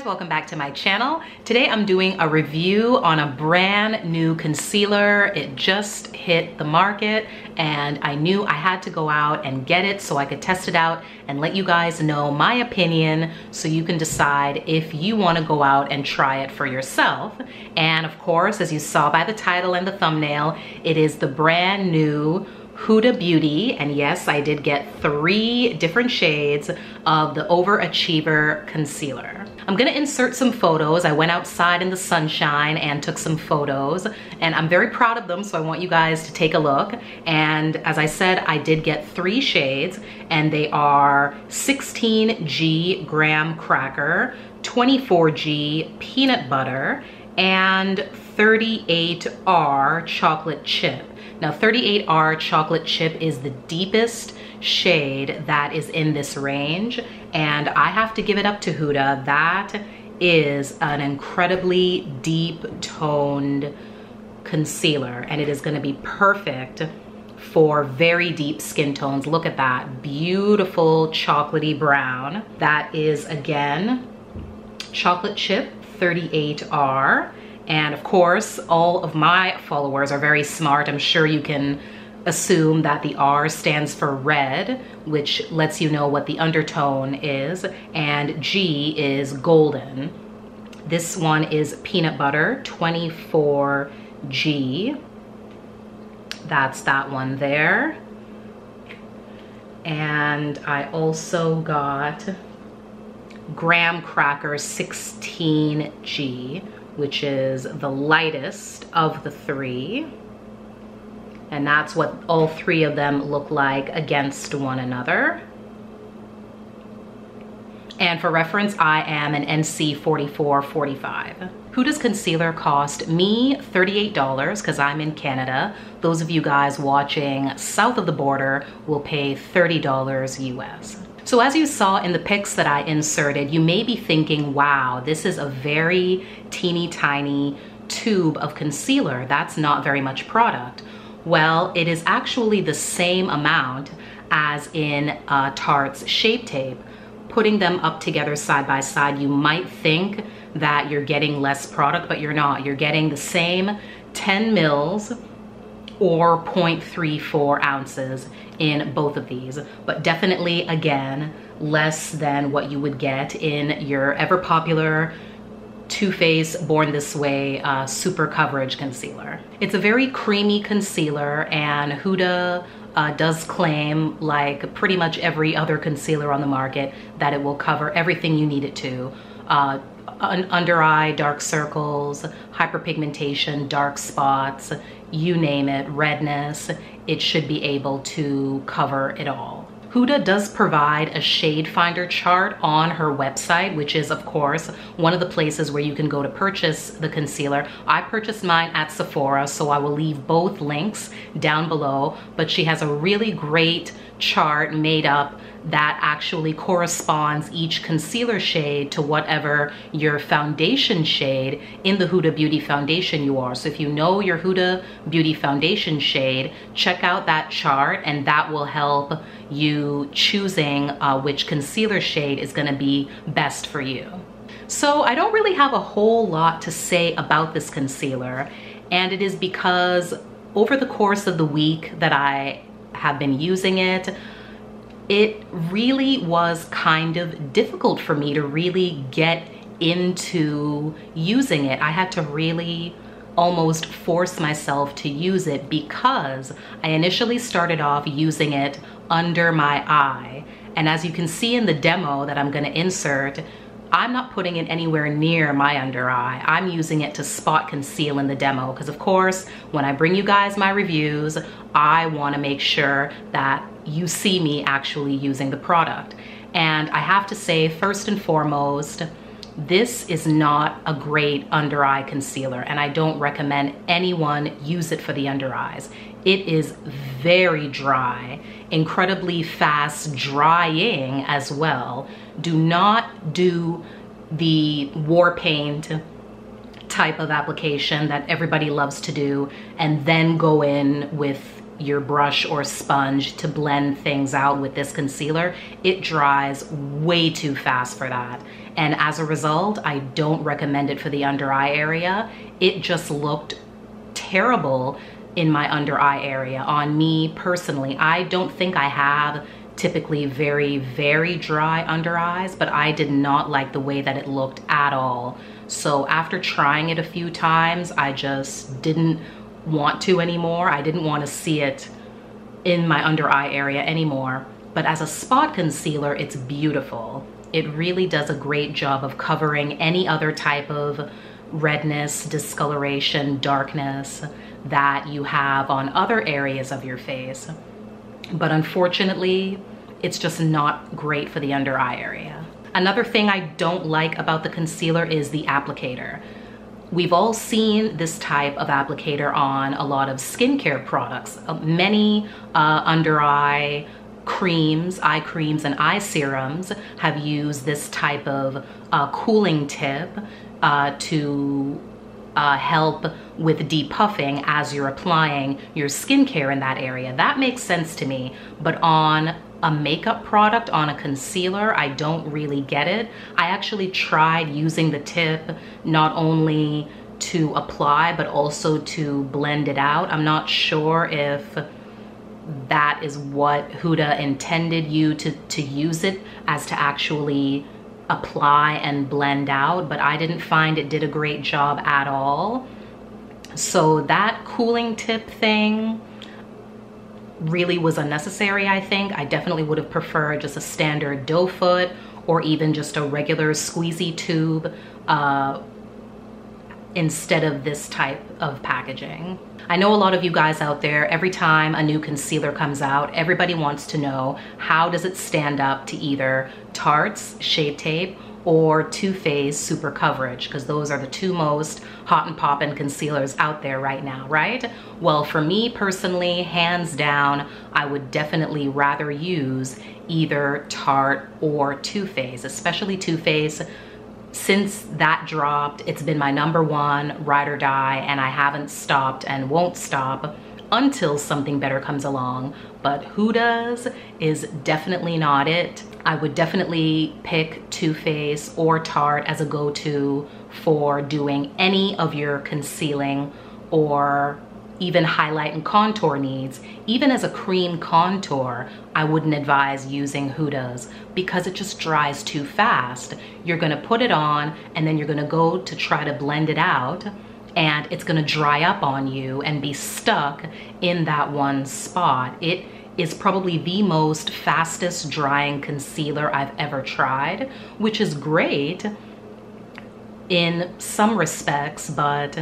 guys, welcome back to my channel. Today I'm doing a review on a brand new concealer. It just hit the market and I knew I had to go out and get it so I could test it out and let you guys know my opinion so you can decide if you want to go out and try it for yourself. And of course, as you saw by the title and the thumbnail, it is the brand new Huda Beauty, and yes, I did get 3 different shades of the Overachiever concealer. I'm gonna insert some photos. I went outside in the sunshine and took some photos, and I'm very proud of them, so I want you guys to take a look. And as I said, I did get 3 shades, and they are 16G graham cracker, 24G peanut butter, and 38R chocolate chip. Now 38R chocolate chip is the deepest shade that is in this range, and I have to give it up to Huda. That is an incredibly deep toned concealer, and it is going to be perfect for very deep skin tones. Look at that beautiful chocolatey brown. That is again chocolate chip 38R. And of course, all of my followers are very smart. I'm sure you can assume that the R stands for red, which lets you know what the undertone is, and G is golden. This one is peanut butter, 24G. That's that one there. And I also got graham cracker 16G, which is the lightest of the 3. And that's what all 3 of them look like against one another. And for reference, I am an NC 4445. Huda's concealer cost me $38 because I'm in Canada. Those of you guys watching south of the border will pay $30 US. So as you saw in the pics that I inserted, you may be thinking, wow, this is a very teeny tiny tube of concealer. That's not very much product. Well, it is actually the same amount as in Tarte's Shape Tape. Putting them up together side by side, you might think that you're getting less product, but you're not. You're getting the same 10 mils or 0.34 ounces in both of these, but definitely, again, less than what you would get in your ever popular Too Faced Born This Way super coverage concealer. It's a very creamy concealer, and Huda does claim, like pretty much every other concealer on the market, that it will cover everything you need it to. Under eye dark circles, hyperpigmentation, dark spots, you name it, redness, it should be able to cover it all. Huda does provide a shade finder chart on her website, which is of course one of the places where you can go to purchase the concealer. I purchased mine at Sephora, so I will leave both links down below, but she has a really great chart made up that actually corresponds each concealer shade to whatever your foundation shade in the Huda Beauty foundation you are. So if you know your Huda Beauty foundation shade, check out that chart, and that will help you choosing which concealer shade is going to be best for you. So I don't really have a whole lot to say about this concealer, and it is because over the course of the week that I have been using it, it really was kind of difficult for me to really get into using it. I had to really almost force myself to use it because I initially started off using it under my eye. And as you can see in the demo that I'm gonna insert, I'm not putting it anywhere near my under eye. I'm using it to spot conceal in the demo because of course, when I bring you guys my reviews, I wanna make sure that you see me actually using the product. And I have to say, first and foremost, this is not a great under eye concealer, and I don't recommend anyone use it for the under eyes. It is very dry, incredibly fast drying as well. Do not do the war paint type of application that everybody loves to do and then go in with your brush or sponge to blend things out with this concealer, it dries way too fast for that. And as a result, I don't recommend it for the under eye area. It just looked terrible in my under eye area on me personally. I don't think I have typically very, very dry under eyes, but I did not like the way that it looked at all. So after trying it a few times, I just didn't want to anymore. I didn't want to see it in my under eye area anymore. But as a spot concealer, it's beautiful. It really does a great job of covering any other type of redness, discoloration, darkness that you have on other areas of your face. But unfortunately, it's just not great for the under eye area. Another thing I don't like about the concealer is the applicator. We've all seen this type of applicator on a lot of skincare products. Many under eye creams, eye creams and eye serums have used this type of cooling tip to help with depuffing as you're applying your skincare in that area. That makes sense to me, but on a makeup product, on a concealer, I don't really get it. I actually tried using the tip not only to apply, but also to blend it out. I'm not sure if that is what Huda intended you to use it as, to actually apply and blend out, but I didn't find it did a great job at all. So that cooling tip thing really was unnecessary, I think. I definitely would have preferred just a standard doe foot or even just a regular squeezy tube instead of this type of packaging. I know a lot of you guys out there, every time a new concealer comes out, everybody wants to know, how does it stand up to either Tarte's Shape Tape or Too Faced Super Coverage? Because those are the two most hot and poppin' concealers out there right now, right? Well, for me personally, hands down, I would definitely rather use either Tarte or Too Faced, especially Too Faced. Since that dropped, it's been my #1 ride or die, and I haven't stopped and won't stop until something better comes along. But Huda's is definitely not it. I would definitely pick Too Faced or Tarte as a go-to for doing any of your concealing or even highlight and contour needs. Even as a cream contour, I wouldn't advise using Huda's because it just dries too fast. You're gonna put it on and then you're gonna go to try to blend it out, and it's gonna dry up on you and be stuck in that one spot. It is probably the most fastest drying concealer I've ever tried, which is great in some respects, but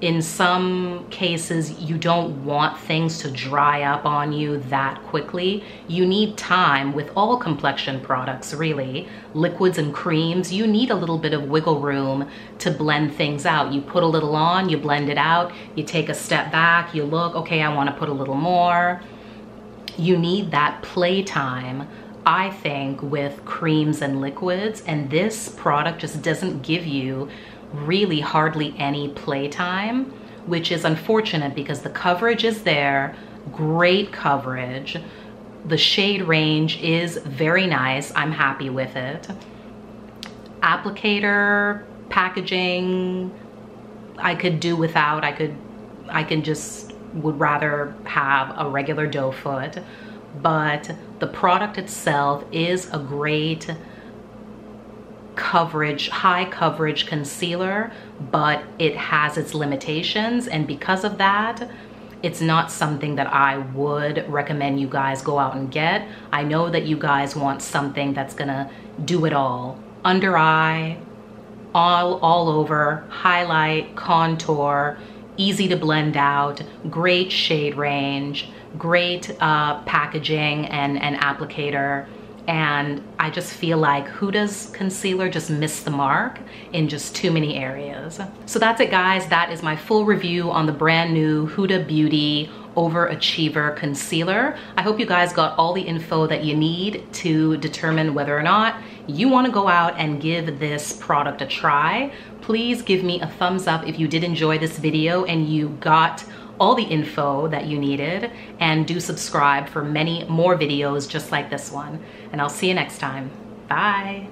in some cases, you don't want things to dry up on you that quickly. You need time with all complexion products, really. Liquids and creams, you need a little bit of wiggle room to blend things out. You put a little on, you blend it out, you take a step back, you look, okay, I wanna put a little more. You need that play time, I think, with creams and liquids, and this product just doesn't give you really hardly any playtime, which is unfortunate because the coverage is there, great coverage. The shade range is very nice, I'm happy with it. Applicator, packaging, I could do without. Would rather have a regular doe foot, but the product itself is a great coverage, high coverage concealer, but it has its limitations, and because of that, it's not something that I would recommend you guys go out and get. I know that you guys want something that's gonna do it all. Under eye, all over, highlight, contour, easy to blend out, great shade range, great packaging and applicator. And I just feel like Huda's concealer just missed the mark in just too many areas. So that's it, guys. That is my full review on the brand new Huda Beauty Overachiever concealer. I hope you guys got all the info that you need to determine whether or not you want to go out and give this product a try. Please give me a thumbs up if you did enjoy this video and you got all the info that you needed, and do subscribe for many more videos just like this one. And I'll see you next time. Bye.